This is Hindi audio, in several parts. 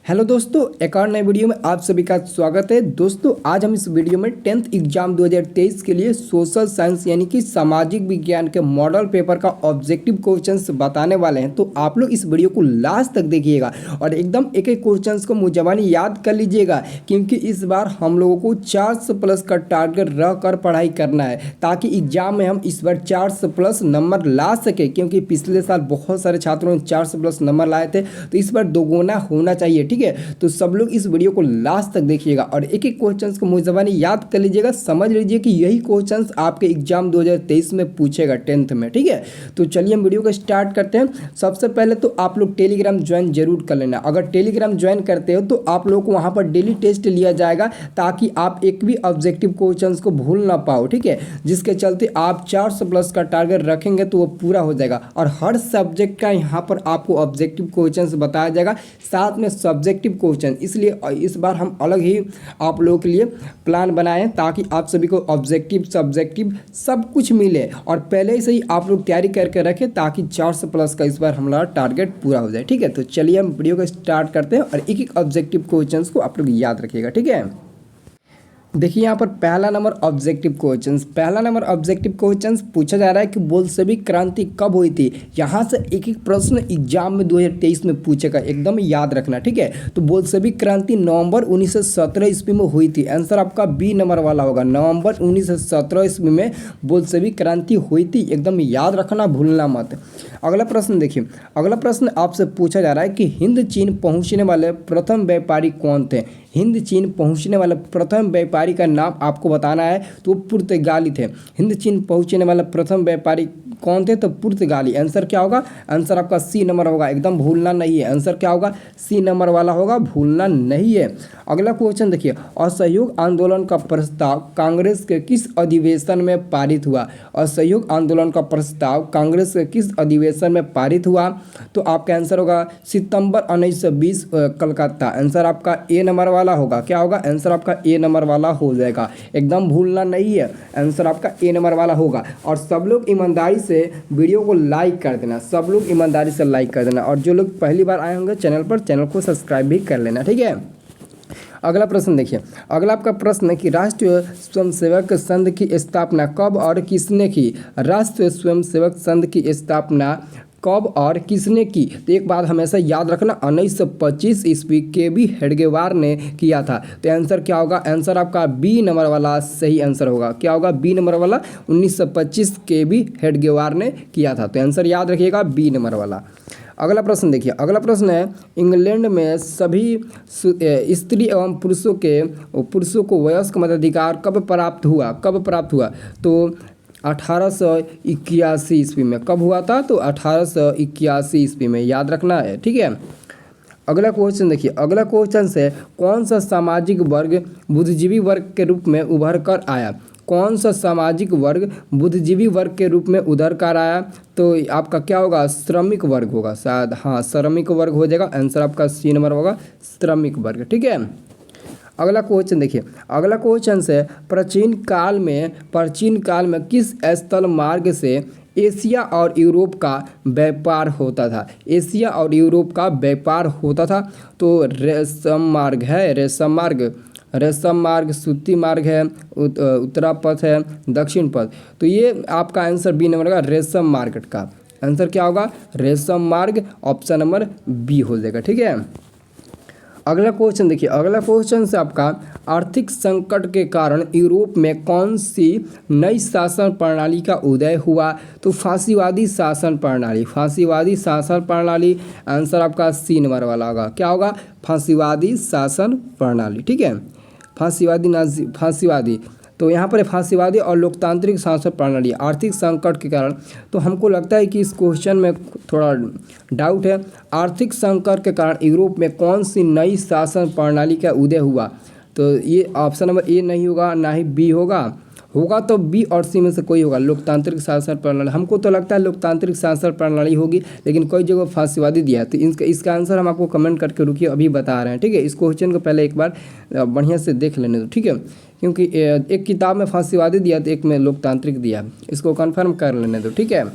हेलो दोस्तों, एक और नए वीडियो में आप सभी का स्वागत है। दोस्तों आज हम इस वीडियो में 10th एग्जाम 2023 के लिए सोशल साइंस यानी कि सामाजिक विज्ञान के मॉडल पेपर का ऑब्जेक्टिव क्वेश्चंस बताने वाले हैं। तो आप लोग इस वीडियो को लास्ट तक देखिएगा और एकदम एक एक क्वेश्चंस को मुंह याद कर लीजिएगा, क्योंकि इस बार हम लोगों को 400+ का टारगेट रह कर पढ़ाई करना है, ताकि एग्जाम में हम इस बार 400+ नंबर ला सके। क्योंकि पिछले साल बहुत सारे छात्रों ने 400+ नंबर लाए थे, तो इस बार दोगुना होना चाहिए। ठीक है, तो सब लोग इस वीडियो को लास्ट तक देखिएगा और एक एक क्वेश्चंस को मुंह ज़बानी याद कर लीजिएगा। समझ लीजिए कि यही क्वेश्चंस आपके एग्जाम 2023 में पूछेगा 10th में। ठीक है, तो चलिए हम वीडियो को स्टार्ट करते हैं। सबसे पहले तो आप लोग टेलीग्राम ज्वाइन जरूर कर लेना। अगर टेलीग्राम ज्वाइन करते हो तो आप लोग को वहाँ पर डेली टेस्ट लिया जाएगा, ताकि आप एक भी ऑब्जेक्टिव क्वेश्चंस को भूल ना पाओ। ठीक है, जिसके चलते आप 400+ का टारगेट रखेंगे तो वो पूरा हो जाएगा। और हर सब्जेक्ट का यहाँ पर आपको ऑब्जेक्टिव क्वेश्चंस बताया जाएगा, साथ में सब्जेक्टिव क्वेश्चन। इसलिए इस बार हम अलग ही आप लोगों के लिए प्लान बनाए हैं, ताकि आप सभी को ऑब्जेक्टिव सब्जेक्टिव सब कुछ मिले और पहले से ही आप लोग तैयारी करके रखें, ताकि 400+ का इस बार हमारा टारगेट पूरा हो जाए। ठीक है, तो चलिए हम वीडियो को स्टार्ट करते हैं और एक एक ऑब्जेक्टिव क्वेश्चन को आप लोग याद रखिएगा। ठीक है, देखिए यहाँ पर पहला नंबर ऑब्जेक्टिव क्वेश्चंस पूछा जा रहा है कि बोल्शेविक क्रांति कब हुई थी। यहाँ से एक एक प्रश्न एग्जाम में 2023 में पूछेगा, एकदम याद रखना। ठीक है, तो बोल्शेविक क्रांति नवंबर 1917 ईस्वी में हुई थी। आंसर आपका बी नंबर वाला होगा। नवंबर 1917 ईस्वी में बोल्शेविक क्रांति हुई थी, एकदम याद रखना, भूलना मत। अगला प्रश्न देखिए, अगला प्रश्न आपसे पूछा जा रहा है कि हिंद चीन पहुँचने वाले प्रथम व्यापारी कौन थे। हिंद चीन पहुंचने वाले प्रथम व्यापारी का नाम आपको बताना है, तो पुर्तगाली थे। हिंद चीन पहुंचने वाले प्रथम व्यापारी कौन थे, तो पुर्तगाली। आंसर क्या होगा? आंसर आपका सी नंबर होगा, एकदम भूलना नहीं है। आंसर क्या होगा? सी नंबर वाला होगा, भूलना नहीं है। अगला क्वेश्चन देखिए, असहयोग आंदोलन का प्रस्ताव कांग्रेस के किस अधिवेशन में पारित हुआ। असहयोग आंदोलन का प्रस्ताव कांग्रेस के किस अधिवेशन में पारित हुआ, तो आपका आंसर होगा सितंबर 1920 कलकत्ता। आंसर आपका ए नंबर वाला होगा। क्या होगा? आंसर आपका ए नंबर वाला हो जाएगा, एकदम भूलना नहीं है। आंसर आपका ए नंबर वाला होगा। और सब लोग ईमानदारी से वीडियो को लाइक कर देना, सब लोग ईमानदारी से लाइक कर देना। और जो लोग पहली बार आए होंगे चैनल पर, चैनल को सब्सक्राइब भी कर लेना। ठीक है, अगला प्रश्न देखिए, अगला आपका प्रश्न है कि राष्ट्रीय स्वयंसेवक संघ की स्थापना कब और किसने की। राष्ट्रीय स्वयंसेवक संघ की स्थापना कब और किसने की, तो एक बात हमेशा याद रखना, 1925 ईस्वी केबी हेडगेवार ने किया था। तो आंसर क्या होगा? आंसर आपका बी नंबर वाला सही आंसर होगा। क्या होगा? बी नंबर वाला, 1925 केबी हेडगेवार ने किया था। तो आंसर याद रखिएगा, बी नंबर वाला। अगला प्रश्न देखिए, अगला प्रश्न है इंग्लैंड में सभी स्त्री एवं पुरुषों को वयस्क मताधिकार कब प्राप्त हुआ। तो 1881 ईस्वी में। कब हुआ था? तो 1881 ईस्वी में, याद रखना है। ठीक है, अगला क्वेश्चन देखिए, अगला क्वेश्चन से कौन सा सामाजिक वर्ग बुद्धिजीवी वर्ग के रूप में उभर कर आया। कौन सा सामाजिक वर्ग बुद्धिजीवी वर्ग के रूप में उभर कर आया, तो आपका क्या होगा? श्रमिक वर्ग होगा शायद। हाँ, श्रमिक वर्ग हो जाएगा। आंसर आपका सी नंबर होगा, श्रमिक वर्ग। ठीक है, अगला क्वेश्चन देखिए, अगला क्वेश्चन से प्राचीन काल में किस स्थल मार्ग से एशिया और यूरोप का व्यापार होता था। एशिया और यूरोप का व्यापार होता था, तो रेशम मार्ग है, रेशम मार्ग, सूती मार्ग है, उत्तरा पथ है, दक्षिण पथ। तो ये आपका आंसर बी नंबर का रेशम मार्ग का आंसर क्या होगा? रेशम मार्ग, ऑप्शन नंबर बी हो जाएगा। ठीक है, अगला क्वेश्चन देखिए, अगला क्वेश्चन से आपका आर्थिक संकट के कारण यूरोप में कौन सी नई शासन प्रणाली का उदय हुआ, तो फांसीवादी शासन प्रणाली। आंसर आपका सी नंबर वाला होगा। क्या होगा? फांसीवादी शासन प्रणाली। ठीक है, फांसीवादी, तो यहाँ पर फांसीवादी और लोकतांत्रिक शासन प्रणाली। आर्थिक संकट के कारण, तो हमको लगता है कि इस क्वेश्चन में थोड़ा डाउट है। आर्थिक संकट के कारण यूरोप में कौन सी नई शासन प्रणाली का उदय हुआ, तो ये ऑप्शन नंबर ए नहीं होगा, ना ही बी होगा तो बी और सी में से कोई होगा। लोकतांत्रिक शासन प्रणाली, हमको तो लगता है लोकतांत्रिक शासन प्रणाली होगी, लेकिन कोई जगह फांसीवादी दिया है। तो इसका आंसर हम आपको कमेंट करके रुकिए, अभी बता रहे हैं। ठीक है, इस क्वेश्चन को पहले एक बार बढ़िया से देख लेने दो। ठीक है, क्योंकि एक किताब में फांसीवादी दिया तो एक में लोकतांत्रिक दिया, इसको कन्फर्म कर लेने दो। ठीक है,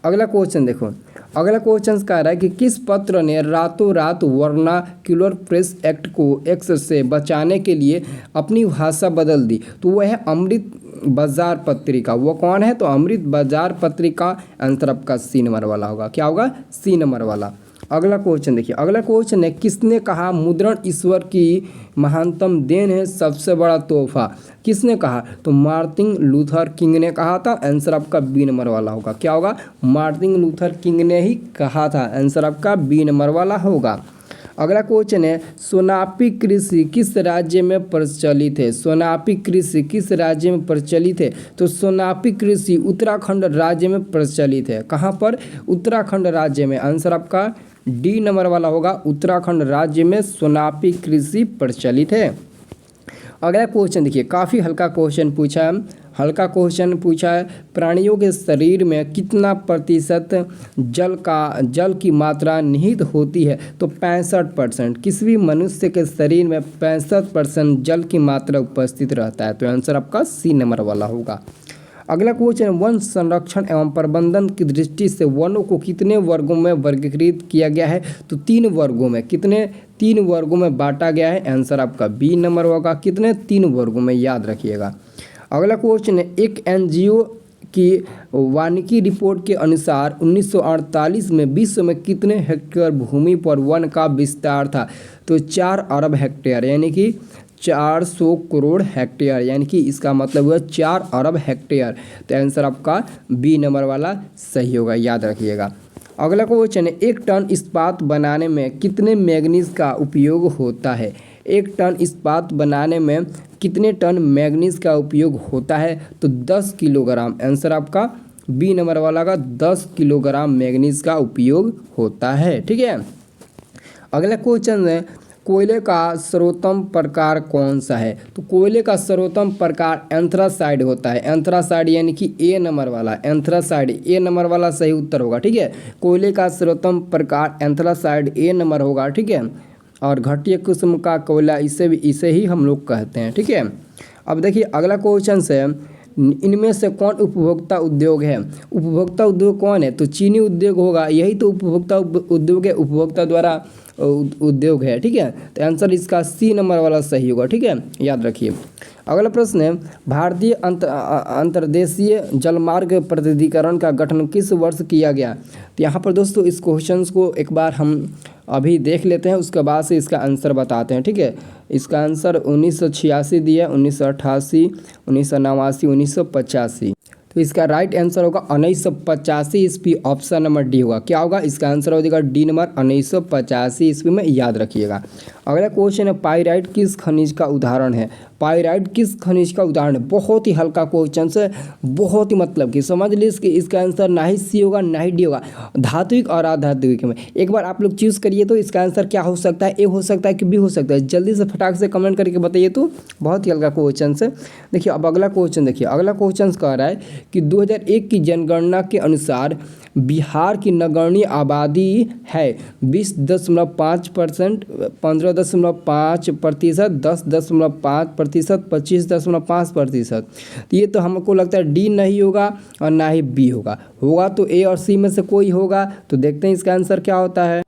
अगला क्वेश्चन देखो, अगला क्वेश्चन कह रहा है कि किस पत्र ने रातों रात वर्नाक्यूलर प्रेस एक्ट को एक्ट से बचाने के लिए अपनी भाषा बदल दी? तो वह है अमृत बाजार पत्रिका। वो कौन है? तो अमृत बाजार पत्रिका। आंसर आपका सी नंबर वाला होगा। क्या होगा? सी नंबर वाला। अगला क्वेश्चन देखिए, अगला क्वेश्चन है किसने कहा मुद्रण ईश्वर की महानतम देन है, सबसे बड़ा तोहफा? किसने कहा? तो मार्टिन लूथर किंग ने कहा था। आंसर आपका बी नंबर वाला होगा। क्या होगा? मार्टिन लूथर किंग ने ही कहा था। आंसर आपका बी नंबर वाला होगा। अगला क्वेश्चन है सोनापी कृषि किस राज्य में प्रचलित है? सोनापी कृषि किस राज्य में प्रचलित है? तो सोनापी कृषि उत्तराखंड राज्य में प्रचलित है। कहाँ पर? उत्तराखंड राज्य में। आंसर आपका डी नंबर वाला होगा। उत्तराखंड राज्य में सोनापी कृषि प्रचलित है। अगला क्वेश्चन देखिए, काफ़ी हल्का क्वेश्चन पूछा है। प्राणियों के शरीर में कितना प्रतिशत जल की मात्रा निहित होती है? तो 65%। किसी भी मनुष्य के शरीर में 65% जल की मात्रा उपस्थित रहता है। तो आंसर आपका सी नंबर वाला होगा। अगला क्वेश्चन, वन संरक्षण एवं प्रबंधन की दृष्टि से वनों को कितने वर्गों में वर्गीकृत किया गया है? तो 3 वर्गों में। कितने? 3 वर्गों में बांटा गया है। आंसर आपका बी नंबर होगा। कितने? 3 वर्गों में, याद रखिएगा। अगला क्वेश्चन है एक एनजीओ की वानिकी रिपोर्ट के अनुसार 1948 में विश्व में कितने हेक्टेयर भूमि पर वन का विस्तार था? तो 4 अरब हेक्टेयर, यानी कि 400 करोड़ हेक्टेयर, यानी कि इसका मतलब हुआ 4 अरब हेक्टेयर। तो आंसर आपका बी नंबर वाला सही होगा, याद रखिएगा। अगला क्वेश्चन है एक टन इस्पात बनाने में कितने मैग्नीज का उपयोग होता है? एक टन इस्पात बनाने में कितने टन मैग्नीज का उपयोग होता है? तो 10 किलोग्राम। आंसर आपका बी नंबर वाला का 10 किलोग्राम मैग्नीज का उपयोग होता है। ठीक है। अगला क्वेश्चन है कोयले का सर्वोत्तम प्रकार कौन सा है? तो कोयले का सर्वोत्तम प्रकार एंथ्रासाइड होता है। एंथ्रासाइड यानी कि ए नंबर वाला। एंथ्रासाइड ए नंबर वाला सही उत्तर होगा। ठीक है। कोयले का सर्वोत्तम प्रकार एंथ्रासाइड ए नंबर होगा। ठीक है। और घटिया किस्म का कोयला इसे ही हम लोग कहते हैं। ठीक है। अब देखिए अगला क्वेश्चन से इनमें से कौन उपभोक्ता उद्योग है? उपभोक्ता उद्योग कौन है? तो चीनी उद्योग होगा। यही तो उपभोक्ता उद्योग है, उपभोक्ता द्वारा उद्योग है। ठीक है। तो आंसर इसका सी नंबर वाला सही होगा। ठीक है, याद रखिए। अगला प्रश्न है भारतीय अंतर्देशीय जलमार्ग प्राधिकरण का गठन किस वर्ष किया गया? तो यहाँ पर दोस्तों इस क्वेश्चन को एक बार हम अभी देख लेते हैं, उसके बाद से इसका आंसर बताते हैं। ठीक है। इसका आंसर 1986 दिया, 1988, 1989, 1985। तो इसका राइट आंसर होगा 1985 ईस्वी। ऑप्शन नंबर डी होगा। क्या होगा? इसका आंसर हो जाएगा डी नंबर 1985 ईस्वी में, याद रखिएगा। अगला क्वेश्चन है पाइराइट किस खनिज का उदाहरण है? पाइराइट किस खनिज का उदाहरण है? बहुत ही हल्का क्वेश्चन से, बहुत ही मतलब कि समझ लीजिए इसका आंसर ना ही सी होगा ना ही डी होगा। धात्विक और अधात्विक में एक बार आप लोग चूज करिए तो इसका आंसर क्या हो सकता है? ए हो सकता है कि बी हो सकता है? जल्दी से फटाक से कमेंट करके बताइए। तो बहुत ही हल्का क्वेश्चन से। देखिए अब अगला क्वेश्चन देखिए। अगला क्वेश्चन कह रहा है कि 2001 की जनगणना के अनुसार बिहार की नगण्य आबादी है 20.5%, 15.5%, 10.5%, 25.5%। तो ये तो हमको लगता है डी नहीं होगा और ना ही बी होगा। होगा तो ए और सी में से कोई होगा। तो देखते हैं इसका आंसर क्या होता है।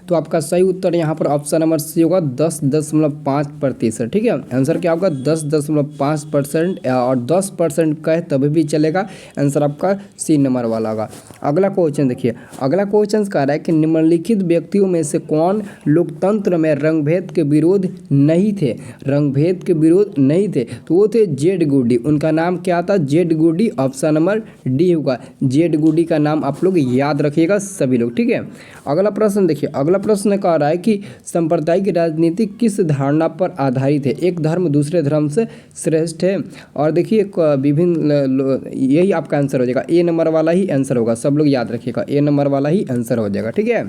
तो आपका सही उत्तर यहाँ पर ऑप्शन नंबर सी होगा 10.5%। ठीक है। आंसर क्या होगा? 10.5% और 10% कहे तभी भी चलेगा। आंसर आपका सी नंबर वाला होगा। अगला क्वेश्चन देखिए। अगला क्वेश्चन कह रहा है कि निम्नलिखित व्यक्तियों में से कौन लोकतंत्र में रंगभेद के विरोध नहीं थे? रंगभेद के विरोध नहीं थे तो वो थे जेड गुडी। उनका नाम क्या था? जेड गुडी। ऑप्शन नंबर डी होगा। जेड गुडी का नाम आप लोग याद रखिएगा सभी लोग। ठीक है। अगला प्रश्न देखिए। अगला प्रश्न कह रहा है कि सांप्रदायिक राजनीति किस धारणा पर आधारित है? एक धर्म दूसरे धर्म से श्रेष्ठ है। और देखिए विभिन्न, यही आपका आंसर हो जाएगा। ए नंबर वाला ही आंसर होगा। सब लोग याद रखिएगा, ए नंबर वाला ही आंसर हो जाएगा। ठीक है।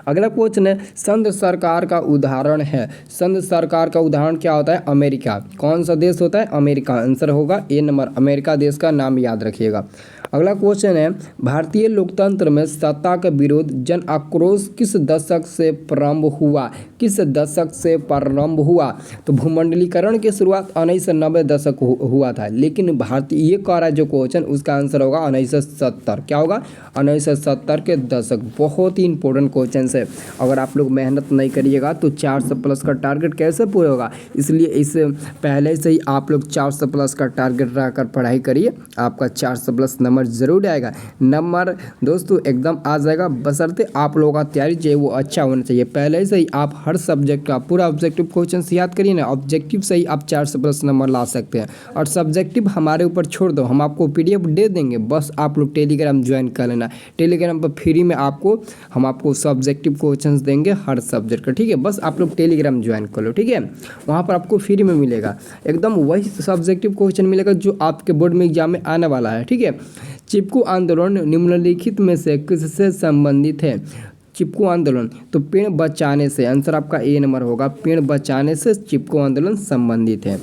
अगला क्वेश्चन है संघ सरकार का उदाहरण है। संघ सरकार का उदाहरण क्या होता है? अमेरिका। कौन सा देश होता है? अमेरिका। आंसर होगा ए नंबर, अमेरिका देश का नाम याद रखिएगा। अगला क्वेश्चन है, भारतीय लोकतंत्र में सत्ता का विरोध जन आक्रोश किस दशक से प्रारंभ हुआ? किस दशक से प्रारंभ हुआ? तो भूमंडलीकरण की शुरुआत 1990 दशक हुआ था, लेकिन भारतीय ये कह रहा है जो क्वेश्चन, उसका आंसर होगा 1970। क्या होगा? 1970 के दशक। बहुत ही इंपॉर्टेंट क्वेश्चन है। अगर आप लोग मेहनत नहीं करिएगा तो 400+ का टारगेट कैसे पूरा होगा? इसलिए इस पहले से ही आप लोग 400+ का टारगेट रखकर पढ़ाई करिए, आपका 400+ नंबर जरूर आएगा। नंबर दोस्तों एकदम आ जाएगा, बशर्ते आप लोगों का तैयारी चाहिए वो अच्छा होना चाहिए। पहले से ही आप हर सब्जेक्ट का पूरा ऑब्जेक्टिव क्वेश्चन याद करिए ना, ऑब्जेक्टिव से ही आप 400+ नंबर ला सकते हैं। और सब्जेक्टिव हमारे ऊपर छोड़ दो, हम आपको PDF दे देंगे, बस आप लोग टेलीग्राम ज्वाइन कर लेना। टेलीग्राम पर फ्री में हम आपको सब्जेक्टिव क्वेश्चन देंगे हर सब्जेक्ट का, ठीक है? बस आप लोग टेलीग्राम ज्वाइन कर लो, ठीक है? वहाँ पर आपको फ्री में मिलेगा, एकदम वही सब्जेक्टिव क्वेश्चन मिलेगा जो आपके बोर्ड में एग्जाम में आने वाला है, ठीक है? चिपकू आंदोलन निम्नलिखित में से किससे संबंधित है? चिपकू आंदोलन, तो पेड़ बचाने से, आंसर आपका ए नंबर होगा। पेड़ बचाने से चिपकू आंदोलन संबंधित है।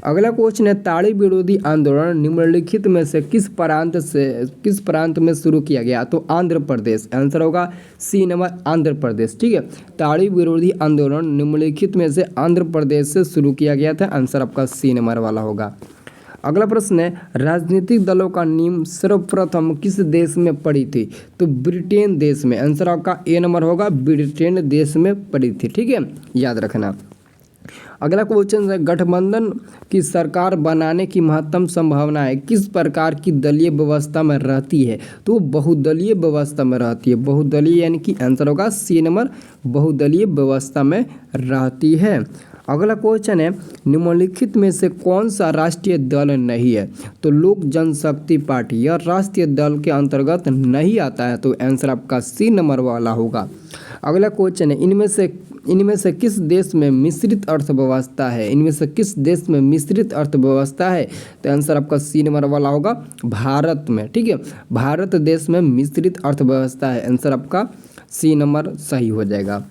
अगला क्वेश्चन है, ताड़ी विरोधी आंदोलन निम्नलिखित में से किस प्रांत में शुरू किया गया? तो आंध्र प्रदेश, आंसर होगा सी नंबर आंध्र प्रदेश, ठीक है? ताड़ी विरोधी आंदोलन निम्नलिखित में से आंध्र प्रदेश से शुरू किया गया था, आंसर आपका सी नंबर वाला होगा। अगला प्रश्न है, राजनीतिक दलों का नींव सर्वप्रथम किस देश में पड़ी थी? तो ब्रिटेन देश में, आंसर आपका ए नंबर होगा, ब्रिटेन देश में पड़ी थी, ठीक है? याद रखना। अगला क्वेश्चन है, गठबंधन की सरकार बनाने की महत्तम संभावना किस प्रकार की दलीय व्यवस्था में रहती है? तो बहुदलीय व्यवस्था में रहती है। बहुदलीय यानी कि आंसर होगा सी नंबर, बहुदलीय व्यवस्था में रहती है। अगला क्वेश्चन है, निम्नलिखित में से कौन सा राष्ट्रीय दल नहीं है? तो लोक जनशक्ति पार्टी, यह राष्ट्रीय दल के अंतर्गत नहीं आता है, तो आंसर आपका सी नंबर वाला होगा। अगला क्वेश्चन है, इनमें से किस देश में मिश्रित अर्थव्यवस्था है? इनमें से किस देश में मिश्रित अर्थव्यवस्था है? तो आंसर आपका सी नंबर वाला होगा, भारत में, ठीक है? भारत देश में मिश्रित अर्थव्यवस्था है, आंसर आपका सी नंबर सही हो जाएगा।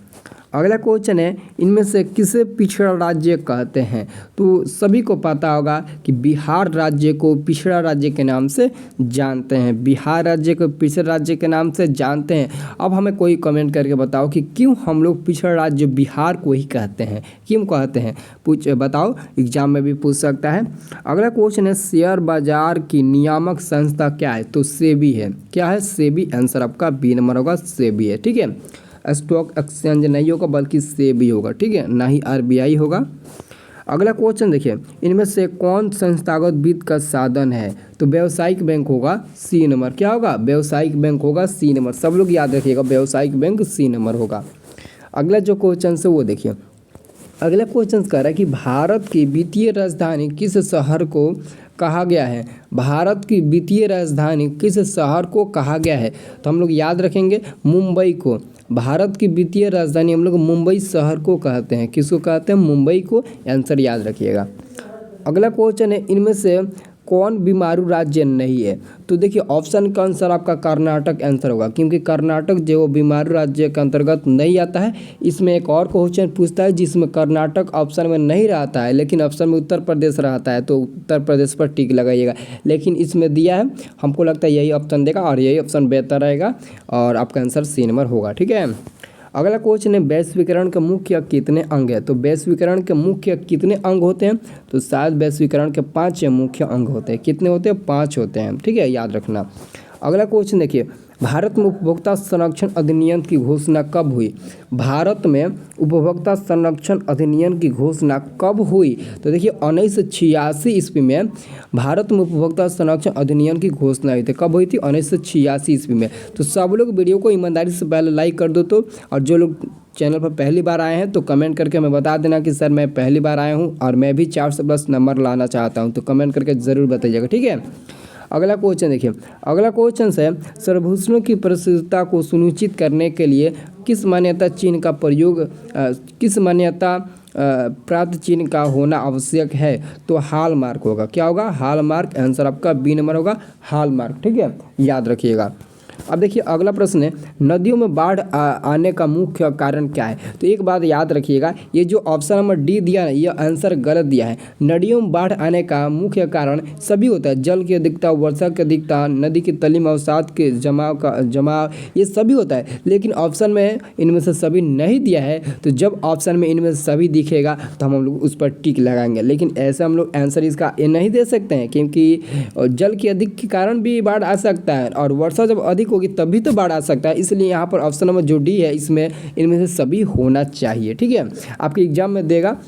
अगला क्वेश्चन है, इनमें से किसे पिछड़ा राज्य कहते हैं? तो सभी को पता होगा कि बिहार राज्य को पिछड़ा राज्य के नाम से जानते हैं। बिहार राज्य को पिछड़ा राज्य के नाम से जानते हैं। अब हमें कोई कमेंट करके बताओ कि क्यों हम लोग पिछड़ा राज्य बिहार को ही कहते हैं, क्यों कहते हैं? बताओ, एग्जाम में भी पूछ सकता है। अगला क्वेश्चन है, शेयर बाजार की नियामक संस्था क्या है? तो सेबी है। क्या है? सेबी, आंसर आपका बी नंबर होगा, सेबी है, ठीक है? स्टॉक एक्सचेंज नहीं होगा बल्कि सेबी होगा, ठीक है? ना ही RBI होगा। अगला क्वेश्चन देखिए, इनमें से कौन संस्थागत वित्त का साधन है? तो व्यावसायिक बैंक होगा, सी नंबर। क्या होगा? व्यावसायिक बैंक होगा, सी नंबर। सब लोग याद रखिएगा, व्यावसायिक बैंक सी नंबर होगा। अगला जो क्वेश्चन है वो देखिए, अगला क्वेश्चन कह रहा है कि भारत की वित्तीय राजधानी किस शहर को कहा गया है? भारत की वित्तीय राजधानी किस शहर को कहा गया है? तो हम लोग याद रखेंगे मुंबई को। भारत की वित्तीय राजधानी हम लोग मुंबई शहर को कहते हैं। किसको कहते हैं? मुंबई को, आंसर याद रखिएगा। अगला क्वेश्चन है, इनमें से कौन बीमारू राज्य नहीं है? तो देखिए ऑप्शन का आंसर आपका कर्नाटक आंसर होगा, क्योंकि कर्नाटक जो बीमारू राज्य के अंतर्गत नहीं आता है। इसमें एक और क्वेश्चन पूछता है जिसमें कर्नाटक ऑप्शन में नहीं रहता है लेकिन ऑप्शन में उत्तर प्रदेश रहता है, तो उत्तर प्रदेश पर टिक लगाइएगा। लेकिन इसमें दिया है, हमको लगता है यही ऑप्शन देगा और यही ऑप्शन बेहतर रहेगा और आपका आंसर सी नंबर होगा, ठीक है? अगला क्वेश्चन है, वैश्वीकरण के मुख्य कितने अंग है? तो वैश्वीकरण के मुख्य कितने अंग होते हैं? तो शायद वैश्वीकरण के 5 मुख्य अंग होते हैं। कितने होते हैं? 5 होते हैं, ठीक है? याद रखना। अगला क्वेश्चन देखिए, भारत में उपभोक्ता संरक्षण अधिनियम की घोषणा कब हुई? भारत में उपभोक्ता संरक्षण अधिनियम की घोषणा कब हुई? तो देखिए 1986 ईस्वी में भारत में उपभोक्ता संरक्षण अधिनियम की घोषणा हुई थी। कब हुई थी? 1986 ईस्वी में। तो सब लोग वीडियो को ईमानदारी से पहले लाइक कर दो तो, और जो लोग चैनल पर पहली बार आए हैं तो कमेंट करके हमें बता देना कि सर मैं पहली बार आया हूँ और मैं भी 400+ नंबर लाना चाहता हूँ, तो कमेंट करके ज़रूर बताइएगा, ठीक है? अगला क्वेश्चन देखिए, अगला क्वेश्चन है, सर्वभूषणों की प्रसिद्धता को सुनिश्चित करने के लिए किस मान्यता चिन्ह का प्रयोग किस मान्यता प्राप्त चिन्ह का होना आवश्यक है? तो हॉलमार्क होगा। क्या होगा? हॉलमार्क, आंसर आपका बी नंबर होगा, हॉलमार्क, ठीक है? याद रखिएगा। अब देखिए अगला प्रश्न है, नदियों में बाढ़ आने का मुख्य कारण क्या है। तो एक बात याद रखिएगा, ये जो ऑप्शन नंबर डी दिया है ये आंसर गलत दिया है। नदियों में बाढ़ आने का मुख्य कारण सभी होता है, जल की अधिकता, वर्षा की अधिकता, नदी की तली में अवसाद के जमाव ये सभी होता है, लेकिन ऑप्शन में इनमें से सभी नहीं दिया है। तो जब ऑप्शन में इनमें से सभी दिखेगा तो हम लोग उस पर टिक लगाएंगे, लेकिन ऐसे हम लोग आंसर इसका ये नहीं दे सकते हैं, क्योंकि जल की अधिक के कारण भी बाढ़ आ सकता है और वर्षा जब अधिक होगी तभी तो बाढ़ आ सकता है। इसलिए यहाँ पर ऑप्शन नंबर जो डी है इसमें इनमें से सभी होना चाहिए। ठीक है, आपके एग्जाम में देगा।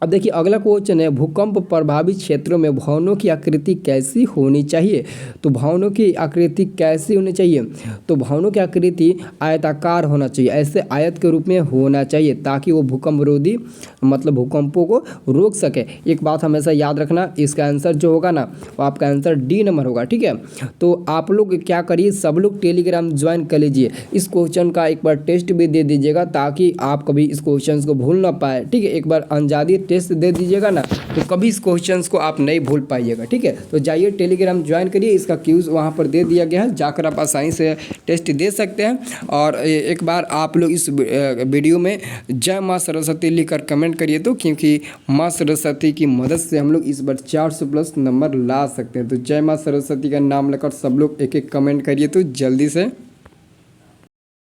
अब देखिए अगला क्वेश्चन है, भूकंप प्रभावित क्षेत्रों में भवनों की आकृति कैसी होनी चाहिए। तो भवनों की आकृति कैसी होनी चाहिए, तो भवनों की आकृति आयताकार होना चाहिए, ऐसे आयत के रूप में होना चाहिए ताकि वो भूकंप रोधी मतलब भूकंपों को रोक सके। एक बात हमेशा याद रखना, इसका आंसर जो होगा ना वो आपका आंसर डी नंबर होगा। ठीक है, तो आप लोग क्या करिए, सब लोग टेलीग्राम ज्वाइन कर लीजिए, इस क्वेश्चन का एक बार टेस्ट भी दे दीजिएगा ताकि आप कभी इस क्वेश्चन को भूल ना पाए। ठीक है, एक बार अंजादी टेस्ट दे दीजिएगा ना तो कभी इस क्वेश्चंस को आप नहीं भूल पाइएगा। ठीक है, तो जाइए टेलीग्राम ज्वाइन करिए, इसका क्यूज वहाँ पर दे दिया गया है, जाकर आप आसानी से टेस्ट दे सकते हैं। और एक बार आप लोग इस वीडियो में जय माँ सरस्वती लिखकर कमेंट करिए, तो क्योंकि माँ सरस्वती की मदद से हम लोग इस बार 400+ नंबर ला सकते हैं। तो जय माँ सरस्वती का नाम लेकर सब लोग एक एक कमेंट करिए तो जल्दी से।